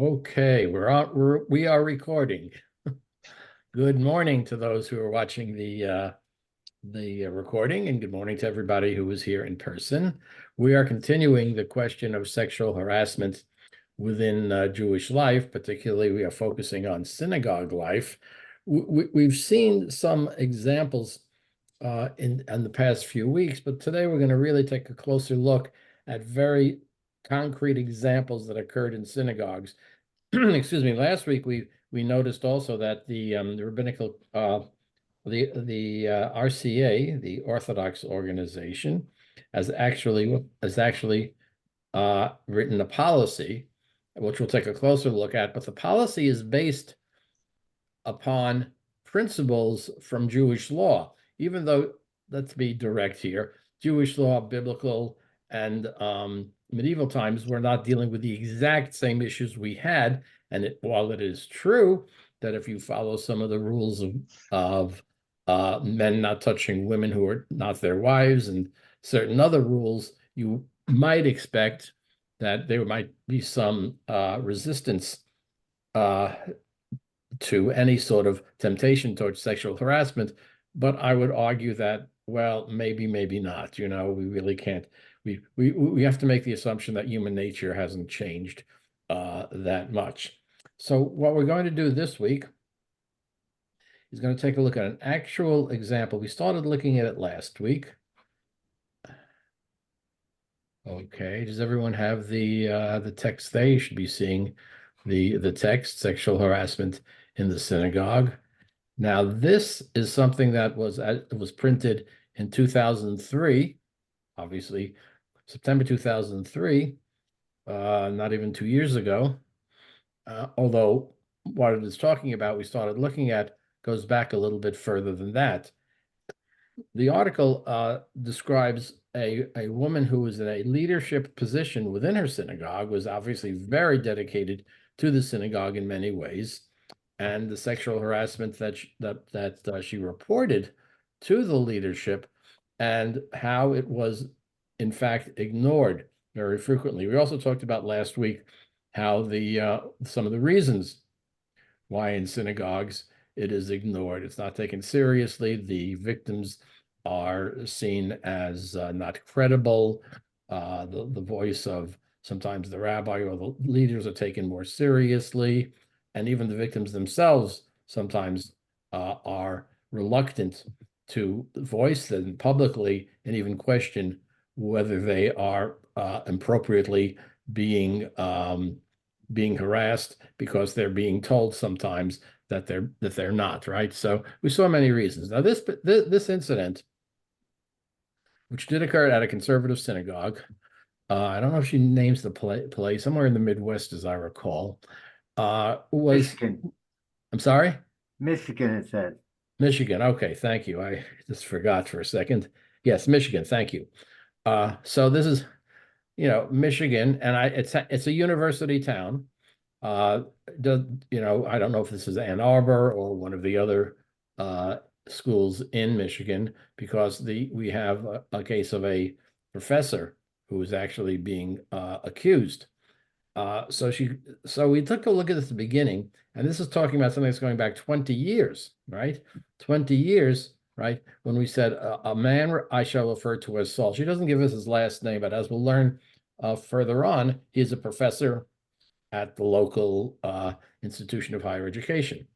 Okay, we are recording. Good morning to those who are watching the recording, and good morning to everybody who is here in person. We are continuing the question of sexual harassment within Jewish life. Particularly, we are focusing on synagogue life. We've seen some examples in the past few weeks, but today we're going to really take a closer look at very concrete examples that occurred in synagogues. Excuse me. Last week we noticed also that the rabbinical the RCA, the Orthodox organization, has actually written a policy, which we'll take a closer look at. But the policy is based upon principles from Jewish law, even though, let's be direct here, Jewish law, biblical, and medieval times were not dealing with the exact same issues we had. And while it is true that if you follow some of the rules of men not touching women who are not their wives and certain other rules, you might expect that there might be some resistance uh, to any sort of temptation towards sexual harassment. But I would argue that, well, maybe not. We really can't. We have to make the assumption that human nature hasn't changed that much. So what we're going to do this week is going to take a look at an actual example. We started looking at it last week. Okay, does everyone have the text there? You should be seeing the text, sexual harassment in the synagogue. Now, this is something that was printed in 2003, obviously, September 2003, not even 2 years ago. Although what it is talking about, we started looking at, goes back a little bit further than that. The article describes a woman who was in a leadership position within her synagogue, was obviously very dedicated to the synagogue in many ways, and the sexual harassment that she reported to the leadership, and how it was in fact ignored very frequently. We also talked about last week how some of the reasons why in synagogues it is ignored. It's not taken seriously. The victims are seen as not credible. The voice of sometimes the rabbi or the leaders are taken more seriously. And even the victims themselves sometimes are reluctant to voice them publicly and even question whether they are appropriately being harassed, because they're being told sometimes that they're not, right? So we saw many reasons. Now this incident, which did occur at a conservative synagogue, I don't know if she names the place, somewhere in the Midwest, as I recall, was, Michigan. I'm sorry? Michigan, it says. Michigan. Okay, thank you. I just forgot for a second. Yes, Michigan. Thank you. So this is, Michigan, and it's a university town. Uh, I don't know if this is Ann Arbor or one of the other schools in Michigan, because we have a case of a professor who is actually being accused. So we took a look at this at the beginning, and this is talking about something that's going back 20 years, right? 20 years, right? When we said a man I shall refer to as Saul. She doesn't give us his last name, but as we'll learn further on, he's a professor at the local institution of higher education.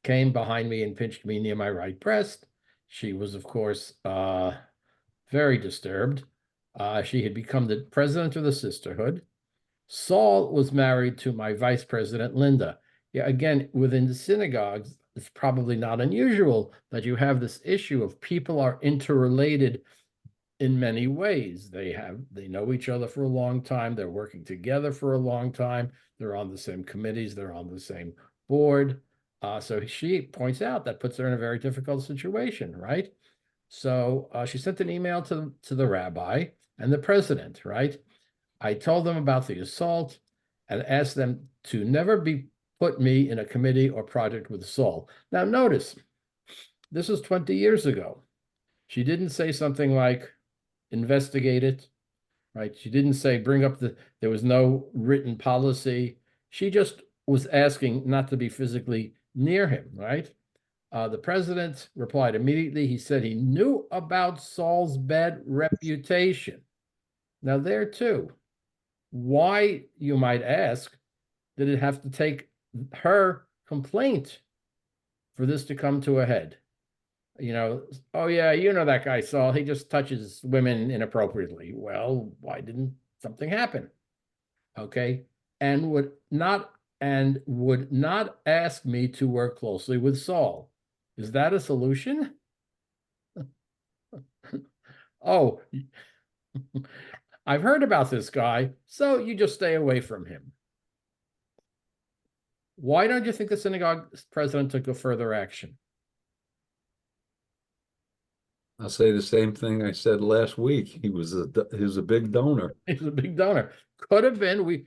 Came behind me and pinched me near my right breast. She was, of course, very disturbed. She had become the president of the sisterhood. Saul was married to my vice president, Linda. Yeah, again, within the synagogues, it's probably not unusual that you have this issue of people are interrelated in many ways. They know each other for a long time. They're working together for a long time. They're on the same committees. They're on the same board. So she points out that puts her in a very difficult situation, right? So she sent an email to the rabbi and the president, right? I told them about the assault and asked them to never put me in a committee or project with Saul. Now, notice, this was 20 years ago. She didn't say something like, investigate it, right? She didn't say there was no written policy. She just was asking not to be physically near him, right? The president replied immediately. He said he knew about Saul's bad reputation. Now, there too, why, you might ask, did it have to take her complaint for this to come to a head? Oh yeah, you know that guy Saul, he just touches women inappropriately. Well, why didn't something happen? Okay. And would not ask me to work closely with Saul. Is that a solution? Oh, I've heard about this guy, so you just stay away from him. Why don't you think the synagogue president took a further action? I'll say the same thing I said last week. He was a big donor. He's a big donor. Could have been.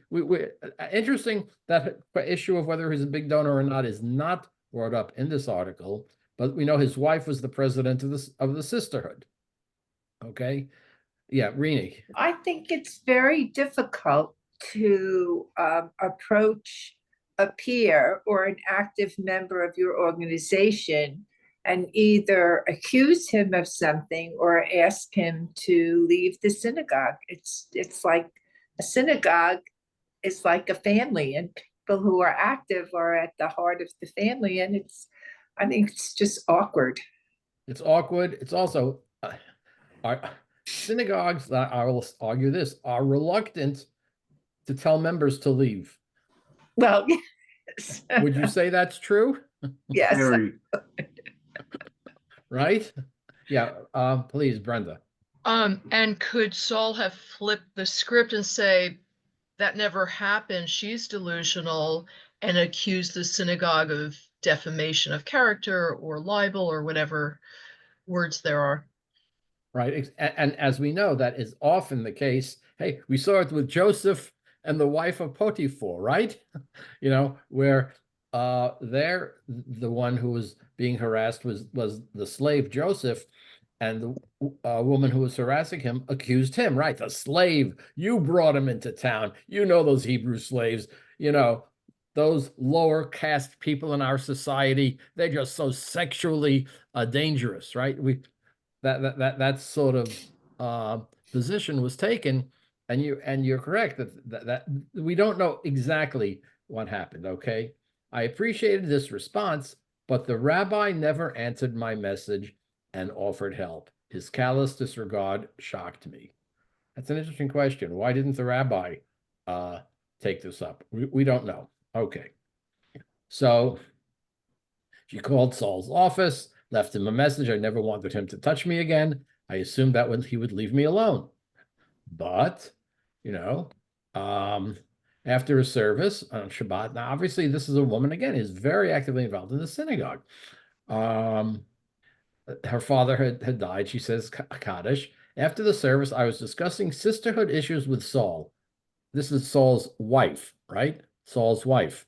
Interesting that issue of whether he's a big donor or not is not brought up in this article, but we know his wife was the president of the sisterhood. Okay. Yeah, Rini. I think it's very difficult to approach a peer or an active member of your organization and either accuse him of something or ask him to leave the synagogue. It's like a synagogue is like a family, and people who are active are at the heart of the family, and I think it's just awkward. It's awkward. It's also our synagogues, I will argue this, are reluctant to tell members to leave. Well, yes. Would you say that's true? Yes. Very. Right? Yeah. Please, Brenda. And could Saul have flipped the script and say, that never happened, she's delusional, and accuse the synagogue of defamation of character or libel or whatever words there are? Right. And as we know, that is often the case. Hey, we saw it with Joseph and the wife of Potiphar, right? Where the one who was being harassed was the slave Joseph, and the woman who was harassing him accused him, right? The slave, you brought him into town. You know those Hebrew slaves, those lower caste people in our society, they're just so sexually dangerous, right? That sort of position was taken, and you're correct that we don't know exactly what happened. Okay, I appreciated this response, but the rabbi never answered my message and offered help. His callous disregard shocked me. That's an interesting question. Why didn't the rabbi take this up? We don't know. Okay, so she called Saul's office, left him a message. I never wanted him to touch me again. I assumed that he would leave me alone. But, after a service on Shabbat, now obviously this is a woman, again, who's very actively involved in the synagogue. Her father had died. She says Kaddish. After the service, I was discussing sisterhood issues with Saul. This is Saul's wife, right? Saul's wife.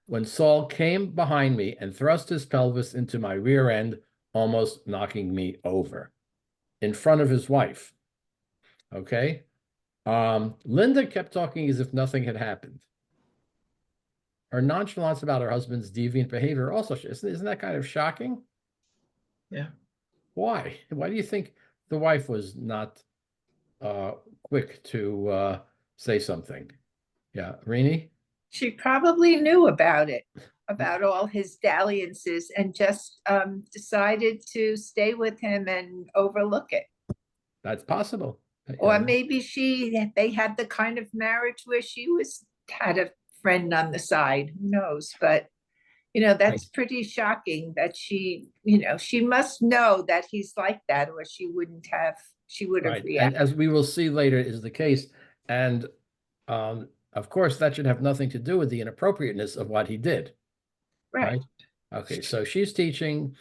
When Saul came behind me and thrust his pelvis into my rear end, almost knocking me over in front of his wife. Okay. Linda kept talking as if nothing had happened. Her nonchalance about her husband's deviant behavior also, isn't that kind of shocking? Yeah. Why? Why do you think the wife was not quick to say something? Yeah, Rini? She probably knew about it, about all his dalliances, and just decided to stay with him and overlook it. That's possible. Or maybe they had the kind of marriage where she had a friend on the side. Who knows? But that's pretty shocking that she must know that he's like that, or she would have reacted. And as we will see later is the case. And of course, that should have nothing to do with the inappropriateness of what he did. Right. Okay, so she's teaching.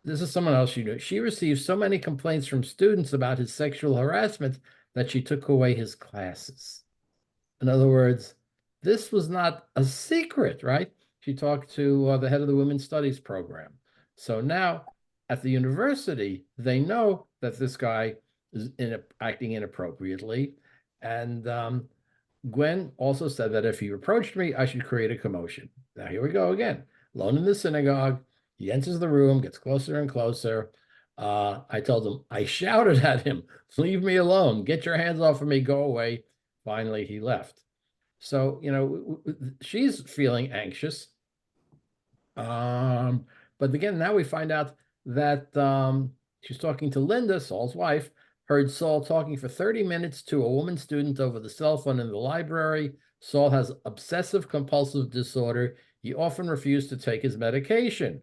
This is someone else you know. She received so many complaints from students about his sexual harassment that she took away his classes. In other words, this was not a secret, right? She talked to the head of the Women's Studies program. So now at the university, they know that this guy is acting inappropriately. And Gwen also said that if he approached me, I should create a commotion. Now, here we go again. Alone in the synagogue, he enters the room, gets closer and closer. I told him, I shouted at him, leave me alone, get your hands off of me, go away. Finally, he left. So, she's feeling anxious. But again, now we find out that she's talking to Linda, Saul's wife, heard Saul talking for 30 minutes to a woman student over the cell phone in the library. Saul has obsessive compulsive disorder. He often refused to take his medication.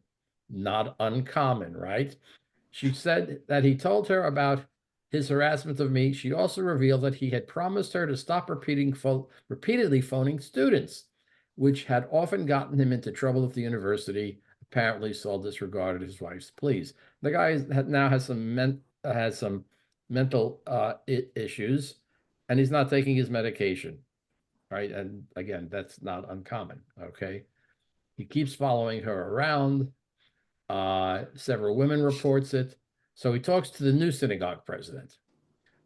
Not uncommon, right? She said that he told her about his harassment of me. She also revealed that he had promised her to stop repeatedly phoning students, which had often gotten him into trouble at the university. Apparently, Saul disregarded his wife's pleas. The guy now has some mental issues, and he's not taking his medication, right? And again, that's not uncommon, okay? He keeps following her around. Several women reports it. So he talks to the new synagogue president.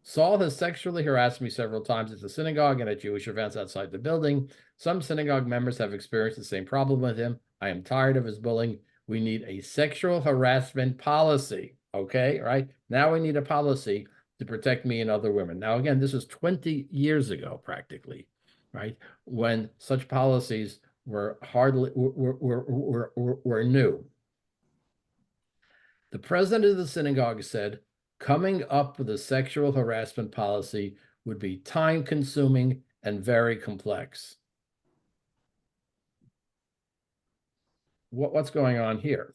Saul has sexually harassed me several times at the synagogue and at Jewish events outside the building. Some synagogue members have experienced the same problem with him. I am tired of his bullying. We need a sexual harassment policy. Okay, right? Now we need a policy to protect me and other women. Now, again, this was 20 years ago, practically, right? When such policies were new. The president of the synagogue said, coming up with a sexual harassment policy would be time-consuming and very complex. What's going on here?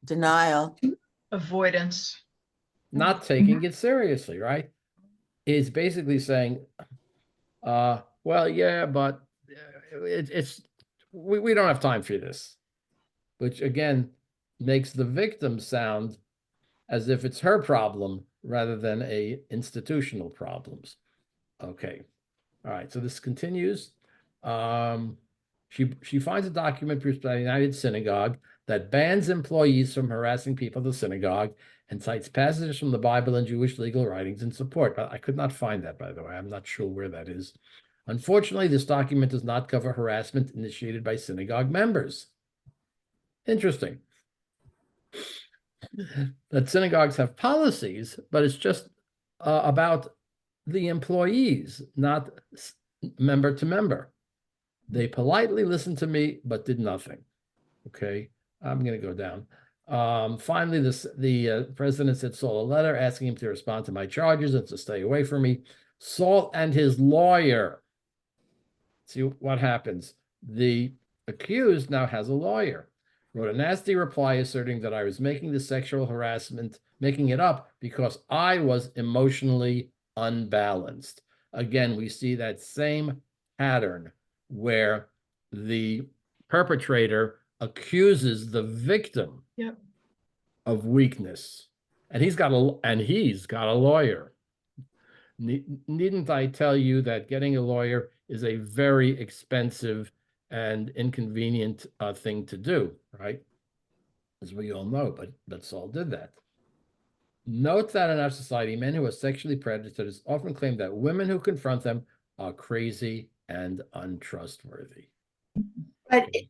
Denial. Avoidance. Not taking it seriously, right? Is basically saying, well, yeah, but we don't have time for this, which again makes the victim sound as if it's her problem rather than a institutional problems. Okay. All right. So this continues. She finds a document produced by the United Synagogue that bans employees from harassing people at the synagogue and cites passages from the Bible and Jewish legal writings in support. But I could not find that, by the way. I'm not sure where that is. Unfortunately, this document does not cover harassment initiated by synagogue members. Interesting. That synagogues have policies, but it's just about the employees, not member to member. They politely listened to me, but did nothing. Okay, I'm going to go down. Finally, the president sent Saul a letter asking him to respond to my charges and to stay away from me. Saul and his lawyer. See what happens. The accused now has a lawyer. Wrote a nasty reply asserting that I was making the sexual harassment, making it up because I was emotionally unbalanced. Again, we see that same pattern where the perpetrator accuses the victim of weakness, and he's got a lawyer. Needn't I tell you that getting a lawyer is a very expensive and inconvenient thing to do, right? As we all know, but Saul did that. Note that in our society, men who are sexually predators often claim that women who confront them are crazy and untrustworthy.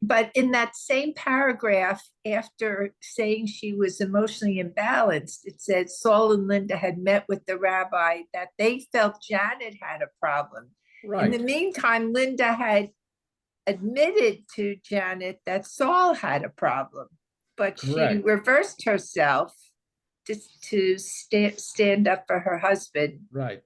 But in that same paragraph, after saying she was emotionally imbalanced, it said Saul and Linda had met with the rabbi, that they felt Janet had a problem. Right. In the meantime, Linda had admitted to Janet that Saul had a problem, but Correct. she reversed herself to stand up for her husband. Right.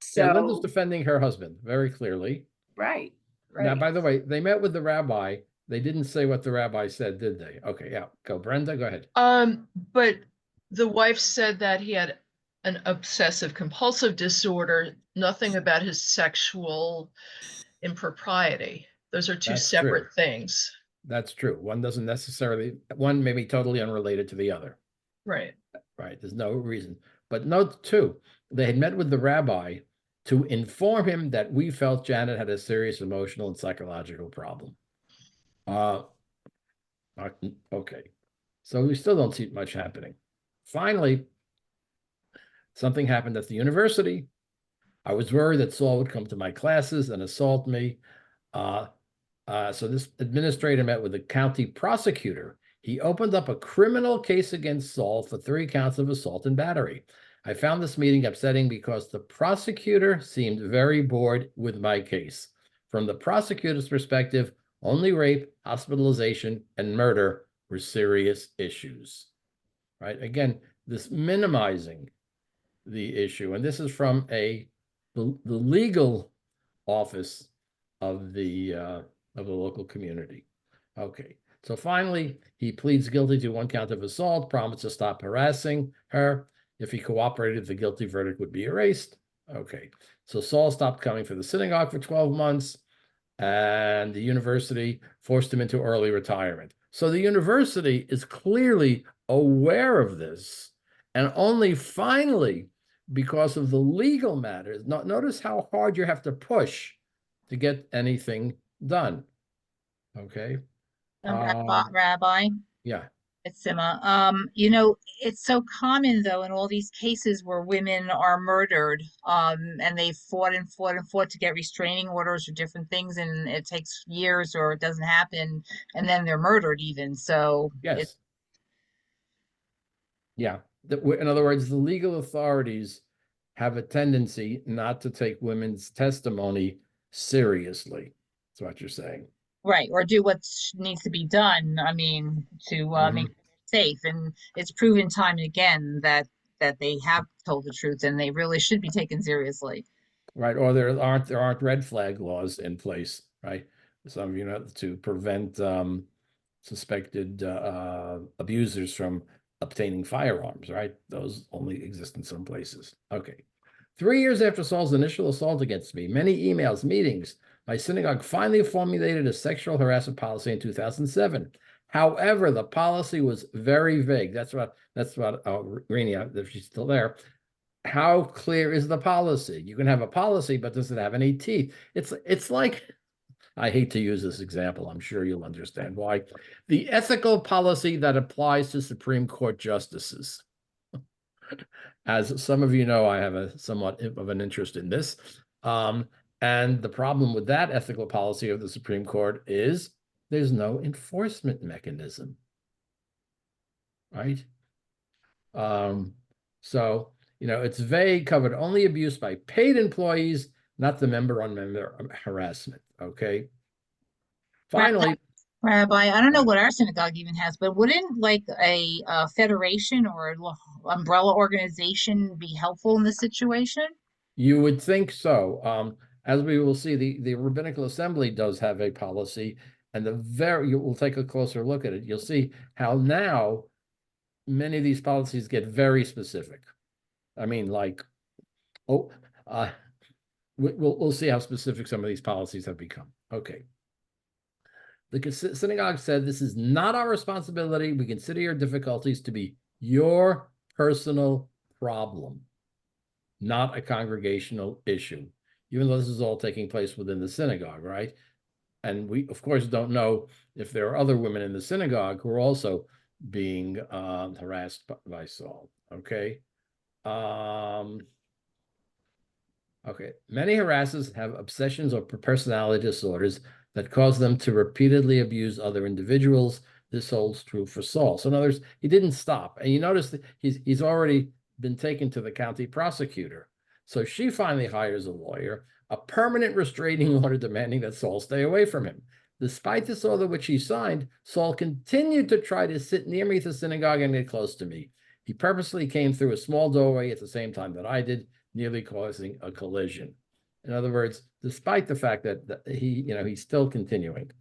So yeah, Linda's defending her husband very clearly. right. Now, by the way, they met with the rabbi. They didn't say what the rabbi said, did they? Okay, yeah. Go, Brenda, go ahead. But the wife said that he had an obsessive compulsive disorder, nothing about his sexual impropriety. Those are two That's separate true. things. That's true. One may be totally unrelated to the other. Right. Right. There's no reason. But note too, they had met with the rabbi to inform him that we felt Janet had a serious emotional and psychological problem. Okay. So we still don't see much happening. Finally, something happened at the university. I was worried that Saul would come to my classes and assault me. So this administrator met with the county prosecutor. He opened up a criminal case against Saul for 3 counts of assault and battery. I found this meeting upsetting because the prosecutor seemed very bored with my case. From the prosecutor's perspective, only rape, hospitalization, and murder were serious issues. Right? Again, this minimizing the issue. And this is from the legal office of the local community. Okay, so finally, he pleads guilty to 1 count of assault, promised to stop harassing her. If he cooperated, the guilty verdict would be erased. Okay, so Saul stopped coming for the synagogue for 12 months, and the university forced him into early retirement. So the university is clearly aware of this, and only finally, because of the legal matters, notice how hard you have to push to get anything done. Okay. Rabbi, Yeah. it's Sima. It's so common though in all these cases where women are murdered, and they fought and fought and fought to get restraining orders or different things, and it takes years or it doesn't happen, and then they're murdered even. So Yes. Yeah. In other words, the legal authorities have a tendency not to take women's testimony seriously. That's what you're saying. right, or do what needs to be done. I mean, to make them safe, and it's proven time and again that they have told the truth, and they really should be taken seriously. Right. Or there aren't red flag laws in place, right? Some of you know, to prevent suspected abusers from obtaining firearms, right? Those only exist in some places. Okay. 3 years after Saul's initial assault against me, many emails, meetings, my synagogue finally formulated a sexual harassment policy in 2007. However, the policy was very vague. That's what Renia, if she's still there. How clear is the policy? You can have a policy, but does it have any teeth? It's like, I hate to use this example. I'm sure you'll understand why. The ethical policy that applies to Supreme Court justices. As some of you know, I have a somewhat of an interest in this. And the problem with that ethical policy of the Supreme Court is there's no enforcement mechanism, right? So, it's vague, covered only abuse by paid employees, not the member-on-member harassment, okay? Finally, Rabbi, I don't know what our synagogue even has, but wouldn't like a federation or an umbrella organization be helpful in this situation? you would think so. As we will see, the Rabbinical Assembly does have a policy, and you will take a closer look at it. You'll see how now many of these policies get very specific. I mean, like, we'll see how specific some of these policies have become. Okay. The synagogue said, this is not our responsibility. We consider your difficulties to be your personal problem, not a congregational issue, even though this is all taking place within the synagogue, right? And we, of course, don't know if there are other women in the synagogue who are also being harassed by Saul, okay? Okay, many harassers have obsessions or personality disorders that cause them to repeatedly abuse other individuals. This holds true for Saul. So in other words, he didn't stop. And you notice that he's already been taken to the county prosecutor. So she finally hires a lawyer, a permanent restraining order demanding that Saul stay away from him. Despite this order, which he signed, Saul continued to try to sit near me at the synagogue and get close to me. He purposely came through a small doorway at the same time that I did, nearly causing a collision. In other words, despite the fact that he's still continuing.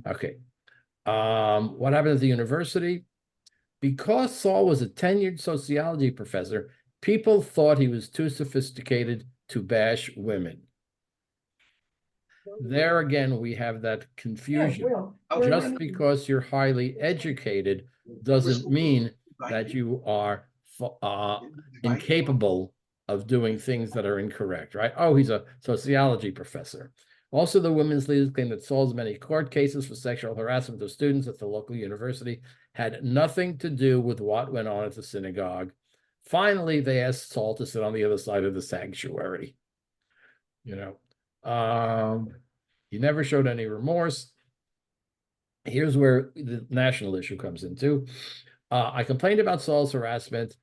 Okay. What happened at the university? Because Saul was a tenured sociology professor, people thought he was too sophisticated to bash women. There again, we have that confusion. Just because you're highly educated doesn't mean that you are incapable of doing things that are incorrect, right? Oh, he's a sociology professor. Also, the women's leaders claim that Saul's many court cases for sexual harassment of students at the local university had nothing to do with what went on at the synagogue. Finally, they asked Saul to sit on the other side of the sanctuary. you know. He never showed any remorse. Here's where the national issue comes into. I complained about Saul's harassment,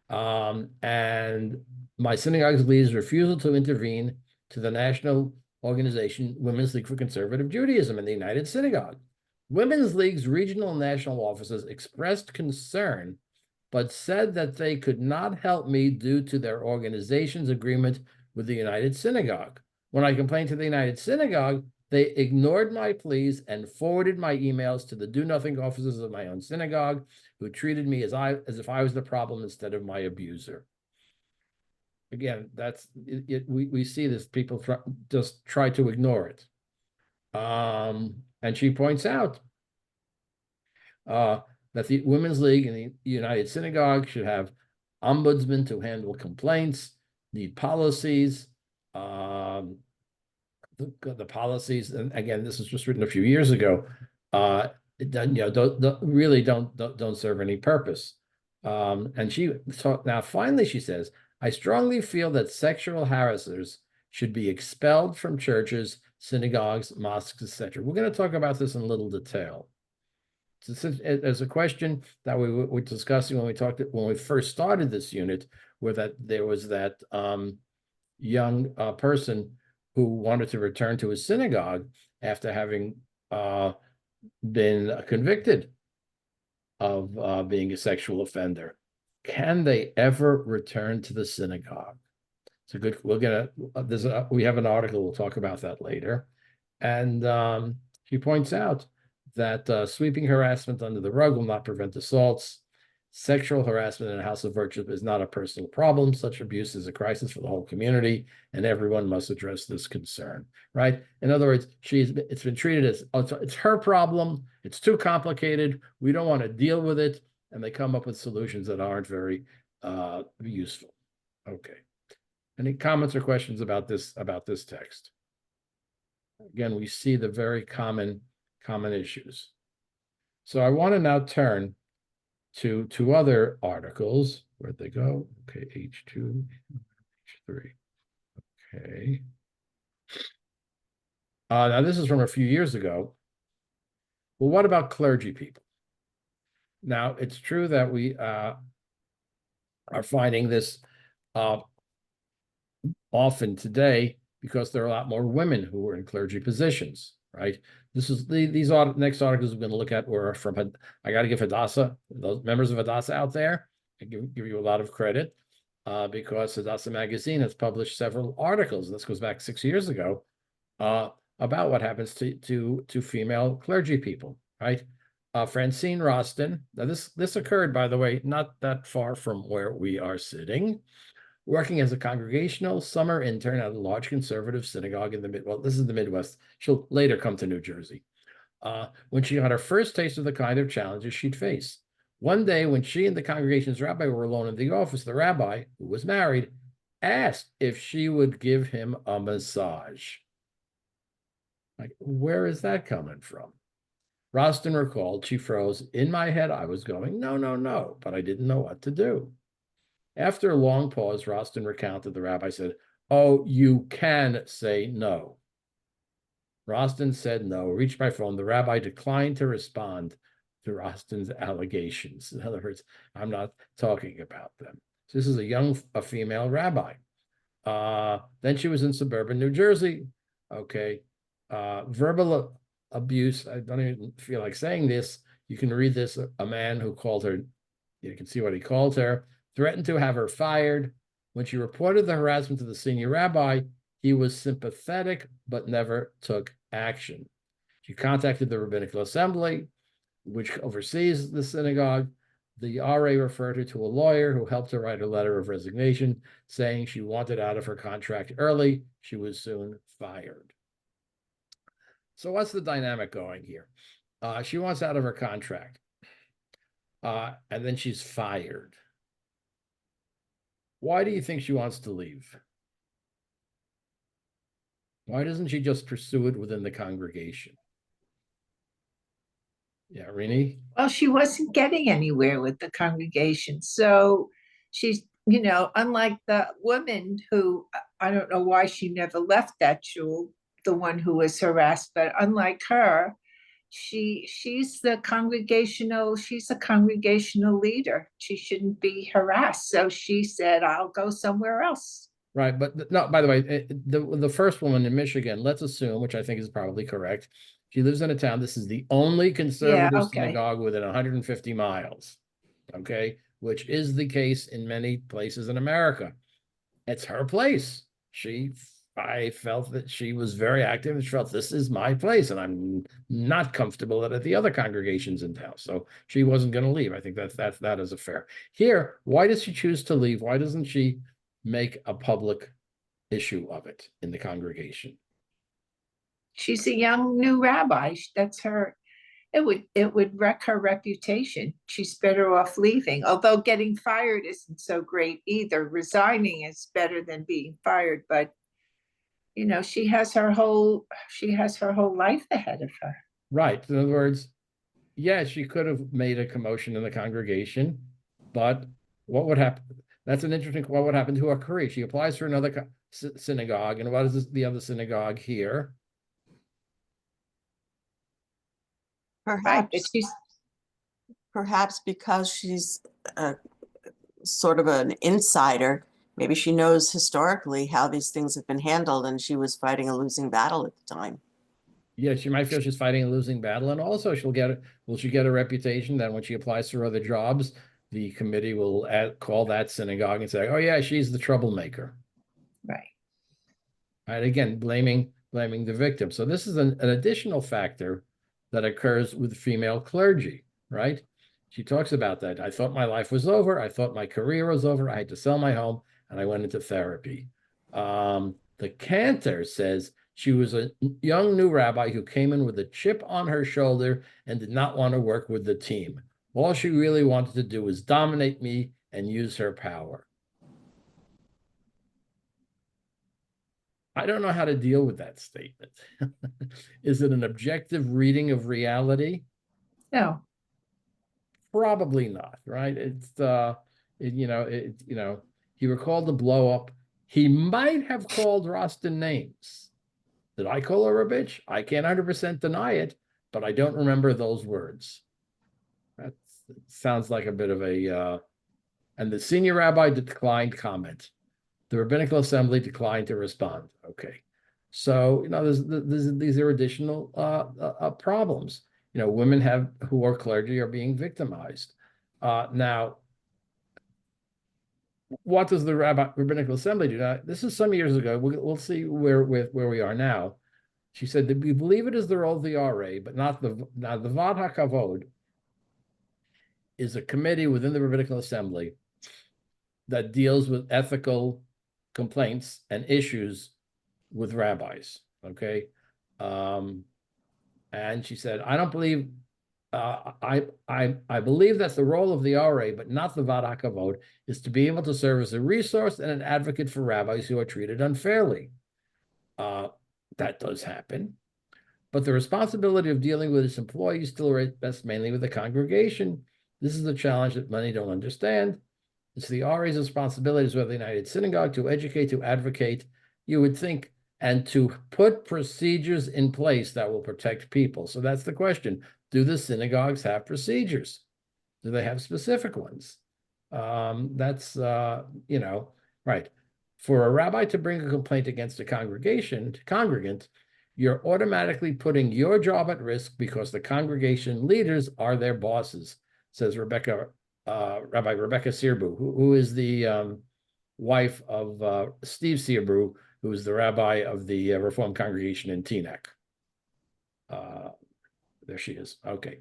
and my synagogue's leader's refusal to intervene to the national organization, Women's League for Conservative Judaism in the United Synagogue. Women's League's regional and national offices expressed concern, but said that they could not help me due to their organization's agreement with the United Synagogue. When I complained to the United Synagogue, they ignored my pleas and forwarded my emails to the do-nothing officers of my own synagogue, who treated me as if I was the problem instead of my abuser. Again, that's it. We see this. People just try to ignore it. And she points out that the Women's League and the United Synagogue should have ombudsmen to handle complaints, need policies. The policies, and again, this was just written a few years ago, don't serve any purpose. And now finally she says, I strongly feel that sexual harassers should be expelled from churches, synagogues, mosques, etc. We're going to talk about this in a little detail. There's a question that we were discussing when we first started this unit, where there was that young person who wanted to return to his synagogue after having been convicted of being a sexual offender. Can they ever return to the synagogue? It's a good. We have an article. We'll talk about that later. And she points out that sweeping harassment under the rug will not prevent assaults. Sexual harassment in a house of worship is not a personal problem. Such abuse is a crisis for the whole community, and everyone must address this concern, right? In other words, it's been treated as, it's her problem, it's too complicated, we don't want to deal with it, and they come up with solutions that aren't very useful. Okay. Any comments or questions about this text? Again, we see the very common issues. So I want to now turn to two other articles. Where'd they go? Okay, H2, H3. Okay. Now this is from a few years ago. Well, what about clergy people? Now, it's true that we are finding this often today because there are a lot more women who are in clergy positions, right? These next articles we're going to look at were from, I got to give Hadassah, those members of Hadassah out there, I give you a lot of credit because Hadassah Magazine has published several articles, and this goes back 6 years ago, about what happens to female clergy people, right? Francine Roston, now this occurred, by the way, not that far from where we are sitting, working as a congregational summer intern at a large conservative synagogue in this is the Midwest. She'll later come to New Jersey. When she got her first taste of the kind of challenges she'd face. One day, when she and the congregation's rabbi were alone in the office, the rabbi, who was married, asked if she would give him a massage. Like, where is that coming from? Roston recalled, she froze. In my head, I was going, no, no, no, but I didn't know what to do. After a long pause, Roston recounted, the rabbi said, oh, you can say no. Roston said no, reached my phone. The rabbi declined to respond to Roston's allegations. In other words, I'm not talking about them. So this is a female rabbi. Then she was in suburban New Jersey. Okay. Verbal abuse. I don't even feel like saying this. You can read this. A man who called her, you can see what he called her, threatened to have her fired. When she reported the harassment to the senior rabbi, he was sympathetic but never took action. She contacted the Rabbinical Assembly, which oversees the synagogue. The RA referred her to a lawyer who helped her write a letter of resignation, saying she wanted out of her contract early. She was soon fired. So what's the dynamic going here? She wants out of her contract, and then she's fired. Why do you think she wants to leave? Why doesn't she just pursue it within the congregation? Yeah, Rini? Well, she wasn't getting anywhere with the congregation. So she's, unlike the woman who I don't know why she never left that shul, the one who was harassed, but unlike her, she's a congregational leader. She shouldn't be harassed. So she said, I'll go somewhere else. Right, but no, by the way, the first woman in Michigan, let's assume, which I think is probably correct, she lives in a town. This is the only conservative okay. synagogue within 150 miles, okay, which is the case in many places in America. It's her place. I felt that she was very active and she felt this is my place, and I'm not comfortable at the other congregations in town. So she wasn't going to leave. I think that is a fair. Here, why does she choose to leave? Why doesn't she make a public issue of it in the congregation? She's a young new rabbi. That's her. It would wreck her reputation. She's better off leaving. Although getting fired isn't so great either. Resigning is better than being fired, but you know, she has her whole life ahead of her. Right. In other words, yeah, she could have made a commotion in the congregation, but what would happen? That's an interesting. What would happen to her career? She applies for another synagogue, and what is the other synagogue here? Right, but Perhaps because she's sort of an insider, maybe she knows historically how these things have been handled, and she was fighting a losing battle at the time. Yeah, she might feel she's fighting a losing battle, and also will she get a reputation that when she applies for other jobs, the committee will call that synagogue and say, "Oh yeah, she's the troublemaker." right. Right. Again, blaming the victim. So this is an additional factor that occurs with female clergy, right? She talks about that. I thought my life was over. I thought my career was over. I had to sell my home, and I went into therapy. The cantor says she was a young new rabbi who came in with a chip on her shoulder and did not want to work with the team. All she really wanted to do was dominate me and use her power. I don't know how to deal with that statement. Is it an objective reading of reality? No, Probably not, right? He recalled the blow up. He might have called Rostin names. Did I call her a bitch? I can't 100% deny it, but I don't remember those words. That sounds like a bit of a, and the senior rabbi declined comment. The rabbinical assembly declined to respond. Okay. So, these are additional problems. Women who are clergy are being victimized. Now, what does the rabbinical assembly do? Now, this is some years ago. We'll see where we are now. She said that we believe it is the role of the RA, but not the Vad HaKavod is a committee within the rabbinical assembly that deals with ethical complaints and issues with rabbis. Okay. And she said, I don't believe, I believe that the role of the RA, but not the Vad HaKavod, is to be able to serve as a resource and an advocate for rabbis who are treated unfairly. That does happen. But the responsibility of dealing with its employees still rests mainly with the congregation. This is a challenge that many don't understand. It's the RA's responsibilities with the United Synagogue to educate, to advocate, you would think, and to put procedures in place that will protect people. So that's the question. Do the synagogues have procedures? Do they have specific ones? That's, right. For a rabbi to bring a complaint against a congregant, you're automatically putting your job at risk because the congregation leaders are their bosses, says Rabbi Rebecca Sirbu, who is the wife of Steve Sirbu, who is the rabbi of the Reformed congregation in Teaneck. There she is. Okay.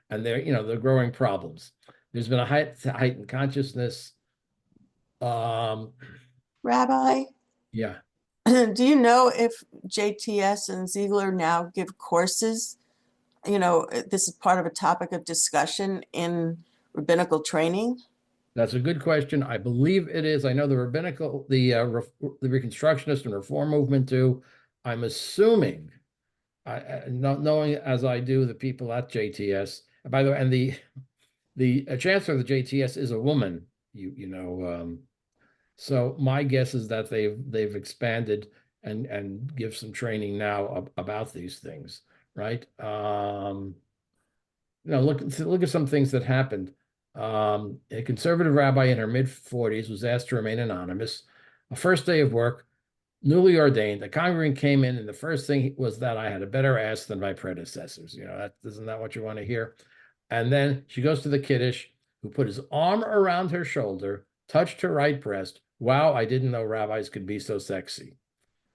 And they're growing problems. There's been a heightened consciousness. Rabbi, Yeah. do you know if JTS and Ziegler now give courses? This is part of a topic of discussion in rabbinical training. That's a good question. I believe it is. I know the Reconstructionist and Reform movement do. I'm assuming, not knowing as I do the people at JTS. By the way, and the chancellor of the JTS is a woman. So my guess is that they've expanded and give some training now about these things, right? Look at some things that happened. A conservative rabbi in her mid-40s was asked to remain anonymous. A first day of work, newly ordained, a congregant came in, and the first thing was that I had a better ass than my predecessors. Isn't that what you want to hear? And then she goes to the kiddush, who put his arm around her shoulder, touched her right breast. Wow, I didn't know rabbis could be so sexy.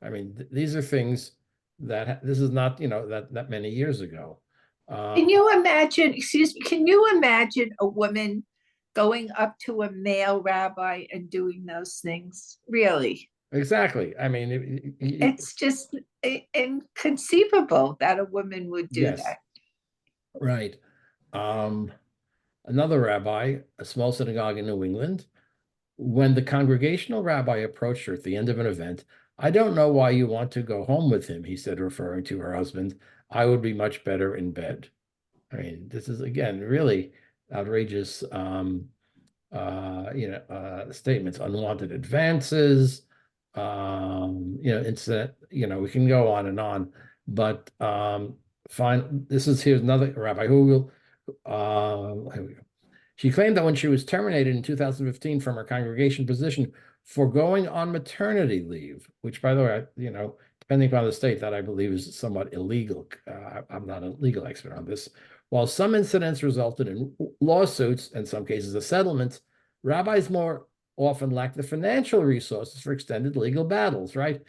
I mean, these are things that this is not, that many years ago. Can you imagine, excuse me, can you imagine a woman going up to a male rabbi and doing those things? Really? Exactly. I mean, It's just inconceivable that a woman would do yes, that. right. Another rabbi, a small synagogue in New England, when the congregational rabbi approached her at the end of an event, I don't know why you want to go home with him, he said, referring to her husband. I would be much better in bed. I mean, this is, again, really outrageous statements, unwanted advances, incident, we can go on, but fine. Here's another rabbi who will, here we go. She claimed that when she was terminated in 2015 from her congregation position for going on maternity leave, which, by the way, depending upon the state, that I believe is somewhat illegal. I'm not a legal expert on this. While some incidents resulted in lawsuits, in some cases a settlement, rabbis more often lack the financial resources for extended legal battles, right?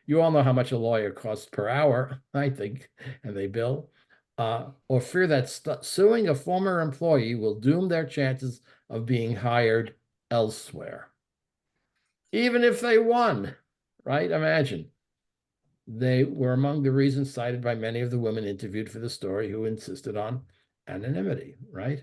You all know how much a lawyer costs per hour, I think, and they bill. Or fear that suing a former employee will doom their chances of being hired elsewhere. Even if they won, right? Imagine. They were among the reasons cited by many of the women interviewed for the story who insisted on anonymity, right?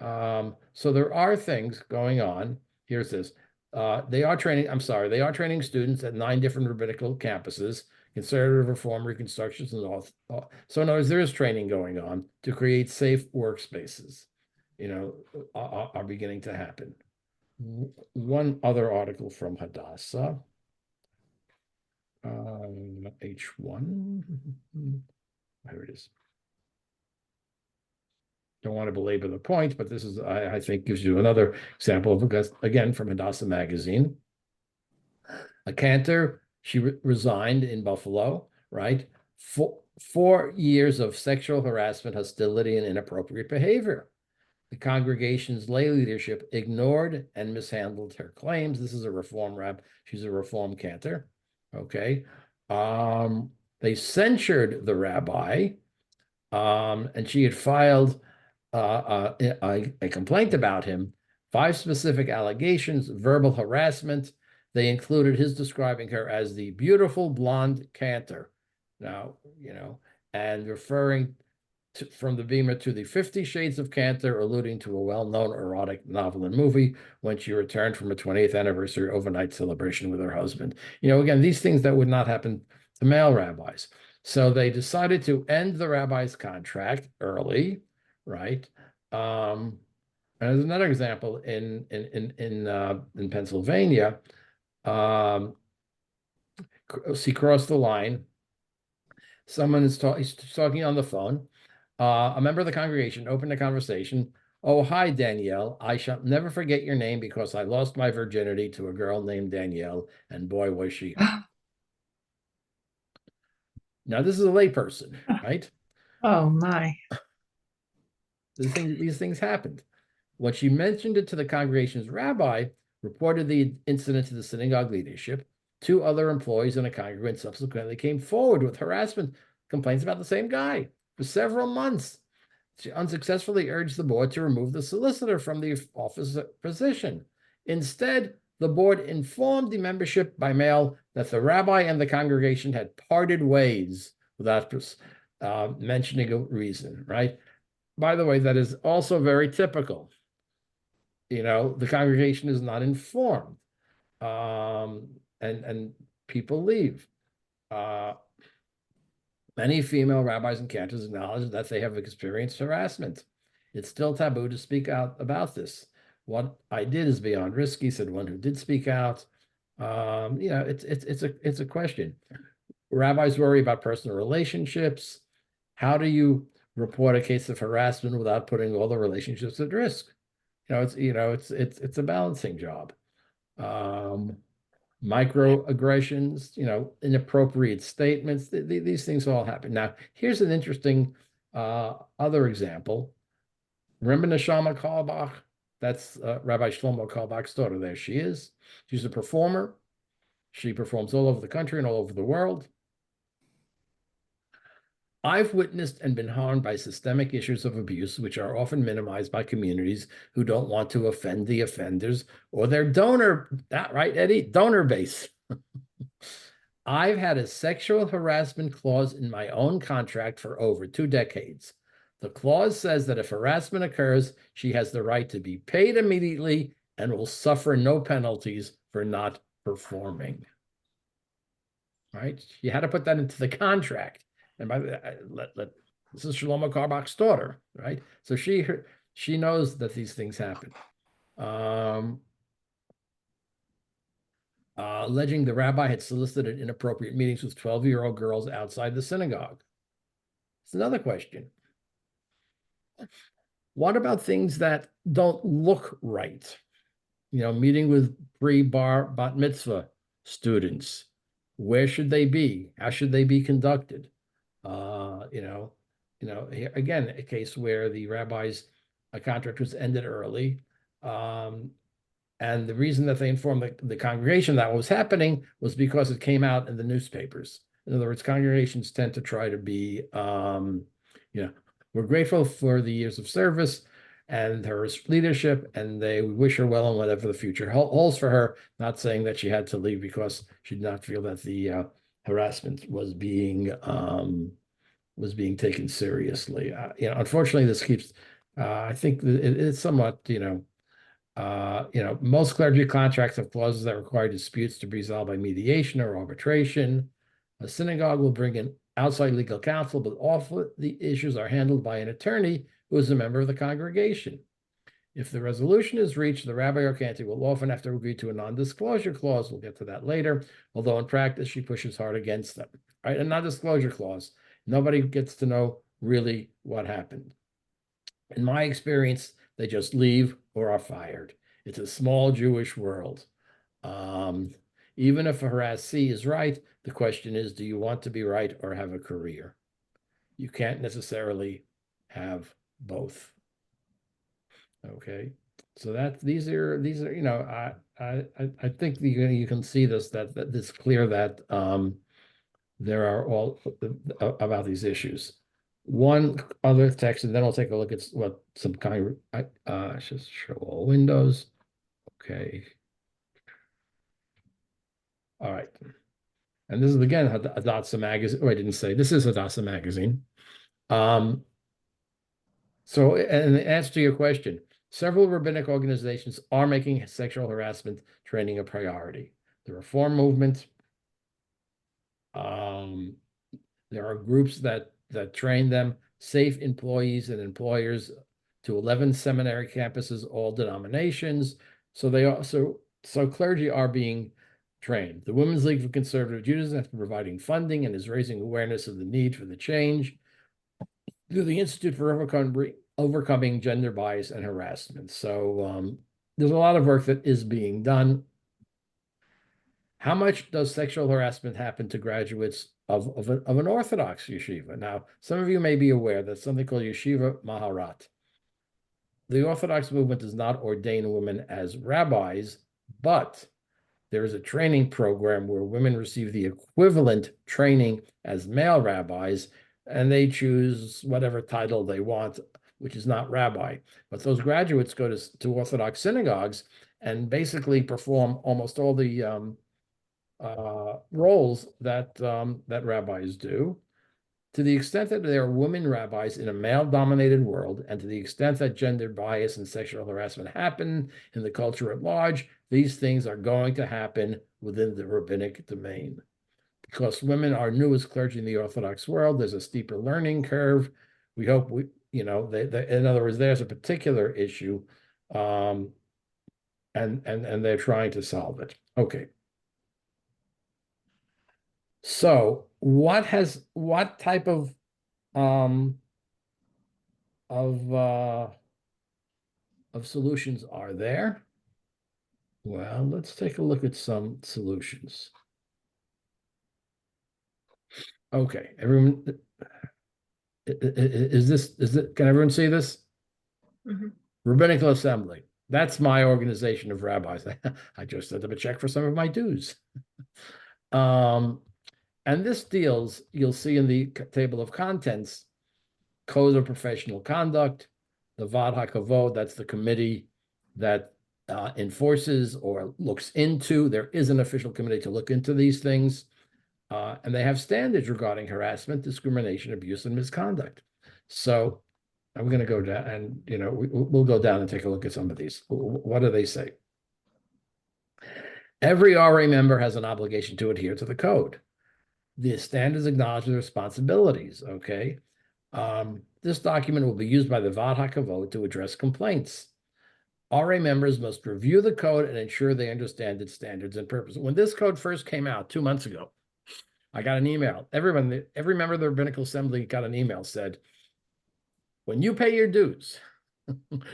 So there are things going on. Here's this. They are training students at 9 different rabbinical campuses, conservative, reform, reconstructions, and all. So in other words, there is training going on to create safe workspaces, are beginning to happen. One other article from Hadassah, H1, here it is. Don't want to belabor the point, but this is, I think, gives you another example of, again, from Hadassah magazine. A cantor, she resigned in Buffalo, right? 4 years of sexual harassment, hostility, and inappropriate behavior. The congregation's lay leadership ignored and mishandled her claims. This is a reform rab. She's a reform cantor. Okay. They censured the rabbi, and she had filed a complaint about him, 5 specific allegations, verbal harassment. They included his describing her as the beautiful blonde cantor. Now, and referring from the Beamer to the 50 Shades of Cantor, alluding to a well-known erotic novel and movie when she returned from a 20th anniversary overnight celebration with her husband. Again, these things that would not happen to male rabbis. So they decided to end the rabbi's contract early, right? And there's another example in Pennsylvania. She crossed the line. Someone is talking on the phone. A member of the congregation opened a conversation. Oh, hi, Danielle. I shall never forget your name because I lost my virginity to a girl named Danielle, and boy, was she. Now, this is a layperson, right? Oh, my. These things happened. When she mentioned it to the congregation's rabbi, reported the incident to the synagogue leadership, 2 other employees and a congregant subsequently came forward with harassment complaints about the same guy for several months. She unsuccessfully urged the board to remove the solicitor from the office position. Instead, the board informed the membership by mail that the rabbi and the congregation had parted ways without mentioning a reason, right? By the way, that is also very typical. The congregation is not informed, and people leave. Many female rabbis and cantors acknowledge that they have experienced harassment. It's still taboo to speak out about this. What I did is beyond risky, said one who did speak out. It's a question. Rabbis worry about personal relationships. How do you report a case of harassment without putting all the relationships at risk? It's a balancing job. Microaggressions, inappropriate statements, these things all happen. Now, here's an interesting other example. Remember Neshama Carlebach? That's Rabbi Shlomo Carlebach's daughter. There she is. She's a performer. She performs all over the country and all over the world. I've witnessed and been harmed by systemic issues of abuse, which are often minimized by communities who don't want to offend the offenders or their donor, right, Eddie? Donor base. I've had a sexual harassment clause in my own contract for over 2 decades. The clause says that if harassment occurs, she has the right to be paid immediately and will suffer no penalties for not performing. Right? You had to put that into the contract. And by this is Shlomo Carlebach's daughter, right? So she knows that these things happen. Alleging the rabbi had solicited inappropriate meetings with 12-year-old girls outside the synagogue. It's another question. What about things that don't look right? Meeting with pre-bar bat mitzvah students. Where should they be? How should they be conducted? Again, a case where the rabbi's contract was ended early. And the reason that they informed the congregation that was happening was because it came out in the newspapers. In other words, congregations tend to try to be, we're grateful for the years of service and her leadership, and they wish her well in whatever the future holds for her, not saying that she had to leave because she did not feel that the harassment was being taken seriously. Unfortunately, this keeps, I think it's somewhat, most clergy contracts have clauses that require disputes to be resolved by mediation or arbitration. A synagogue will bring in outside legal counsel, but often the issues are handled by an attorney who is a member of the congregation. If the resolution is reached, the rabbi or cantor will often have to agree to a non-disclosure clause. We'll get to that later, although in practice, she pushes hard against them. Right? A non-disclosure clause. Nobody gets to know really what happened. In my experience, they just leave or are fired. It's a small Jewish world. Even if a harassee is right, the question is, do you want to be right or have a career? You can't necessarily have both. Okay, so these are I think you can see that it's clear that there are all about these issues. One other text, and then I'll take a look at what some kind of just show all windows. Okay. All right. And this is again Hadassah magazine. Oh, I didn't say this is Hadassah magazine. So, and in answer to your question, several rabbinic organizations are making sexual harassment training a priority. The Reform Movement. There are groups that train them, safe employees and employers, to 11 seminary campuses, all denominations. So clergy are being trained. The Women's League for Conservative Judaism has been providing funding and is raising awareness of the need for the change through the Institute for Overcoming Gender Bias and Harassment. So there's a lot of work that is being done. How much does sexual harassment happen to graduates of an Orthodox yeshiva? Now, some of you may be aware that something called Yeshiva Maharat. The Orthodox movement does not ordain women as rabbis, but there is a training program where women receive the equivalent training as male rabbis, and they choose whatever title they want, which is not rabbi. But those graduates go to Orthodox synagogues and basically perform almost all the roles that rabbis do. To the extent that there are women rabbis in a male-dominated world, and to the extent that gender bias and sexual harassment happen in the culture at large, these things are going to happen within the rabbinic domain. Because women are new as clergy in the Orthodox world, there's a steeper learning curve. We hope in other words, there's a particular issue and they're trying to solve it. Okay. So what type of solutions are there? Well, let's take a look at some solutions. Okay, everyone, can everyone see this? Mhm. Rabbinical Assembly. That's my organization of rabbis. I just sent them a check for some of my dues. And this deals, you'll see in the table of contents, Code of Professional Conduct, the Vad HaKavod, that's the committee that enforces or looks into. There is an official committee to look into these things. And they have standards regarding harassment, discrimination, abuse, and misconduct. So I'm going to go down and, we'll go down and take a look at some of these. What do they say? Every RA member has an obligation to adhere to the code. The standards acknowledge the responsibilities, okay? This document will be used by the Vad HaKavod to address complaints. RA members must review the code and ensure they understand its standards and purpose. When this code first came out 2 months ago, I got an email. Every member of the Rabbinical Assembly got an email, said, when you pay your dues,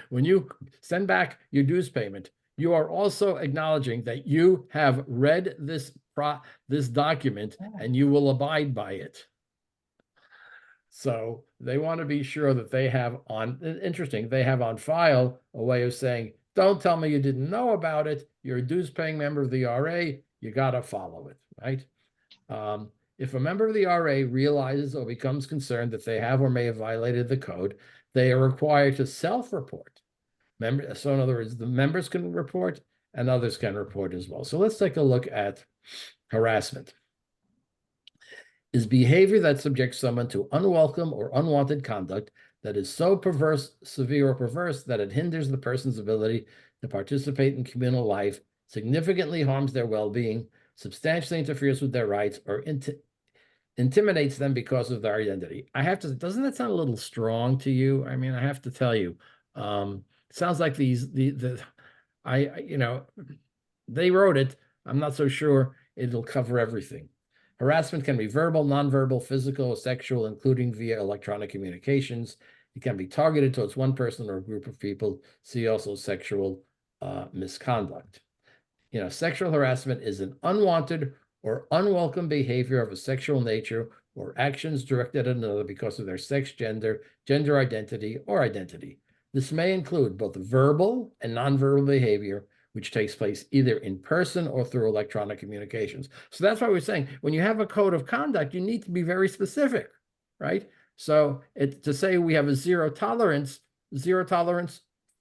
when you send back your dues payment, you are also acknowledging that you have read this document and you will abide by it. So they want to be sure that they have they have on file a way of saying, don't tell me you didn't know about it. You're a dues paying member of the RA. You got to follow it, right? If a member of the RA realizes or becomes concerned that they have or may have violated the code, they are required to self-report. So in other words, the members can report and others can report as well. So let's take a look at harassment. Is behavior that subjects someone to unwelcome or unwanted conduct that is so perverse, severe or perverse that it hinders the person's ability to participate in communal life, significantly harms their well-being, substantially interferes with their rights, or intimidates them because of their identity. Doesn't that sound a little strong to you? I mean, I have to tell you, it sounds like they wrote it. I'm not so sure it'll cover everything. Harassment can be verbal, nonverbal, physical, sexual, including via electronic communications. It can be targeted towards one person or a group of people. See also sexual misconduct. Sexual harassment is an unwanted or unwelcome behavior of a sexual nature or actions directed at another because of their sex, gender identity, or identity. This may include both verbal and nonverbal behavior, which takes place either in person or through electronic communications. So that's why we're saying when you have a code of conduct, you need to be very specific, right? So to say we have a zero tolerance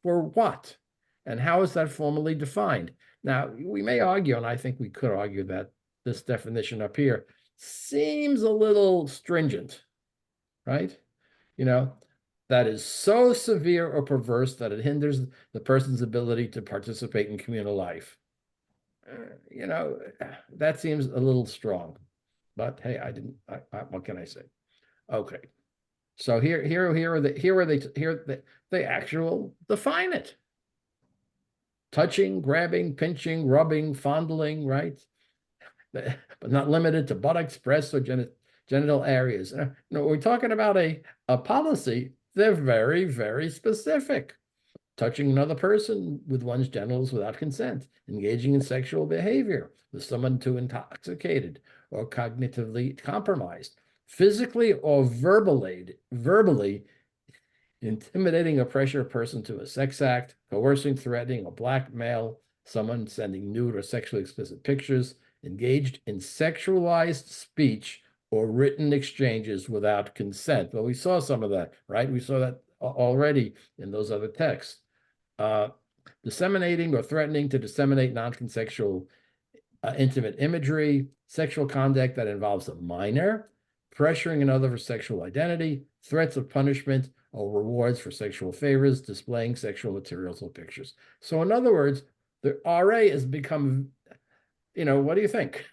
for what? And how is that formally defined? Now, we may argue, and I think we could argue that this definition up here seems a little stringent, right? That is so severe or perverse that it hinders the person's ability to participate in communal life. That seems a little strong, but hey, what can I say? Okay. So here they actually define it. Touching, grabbing, pinching, rubbing, fondling, right? But not limited to buttocks, breasts, or genital areas. We're talking about a policy. They're very, very specific. Touching another person with one's genitals without consent, engaging in sexual behavior with someone too intoxicated or cognitively compromised, physically or verbally intimidating or pressure a person to a sex act, coercing, threatening, or blackmail someone, sending nude or sexually explicit pictures, engaged in sexualized speech or written exchanges without consent. Well, we saw some of that, right? We saw that already in those other texts. Disseminating or threatening to disseminate non-consensual intimate imagery, sexual conduct that involves a minor, pressuring another for sexual identity, threats of punishment or rewards for sexual favors, displaying sexual materials or pictures. So in other words, the RA has become, what do you think?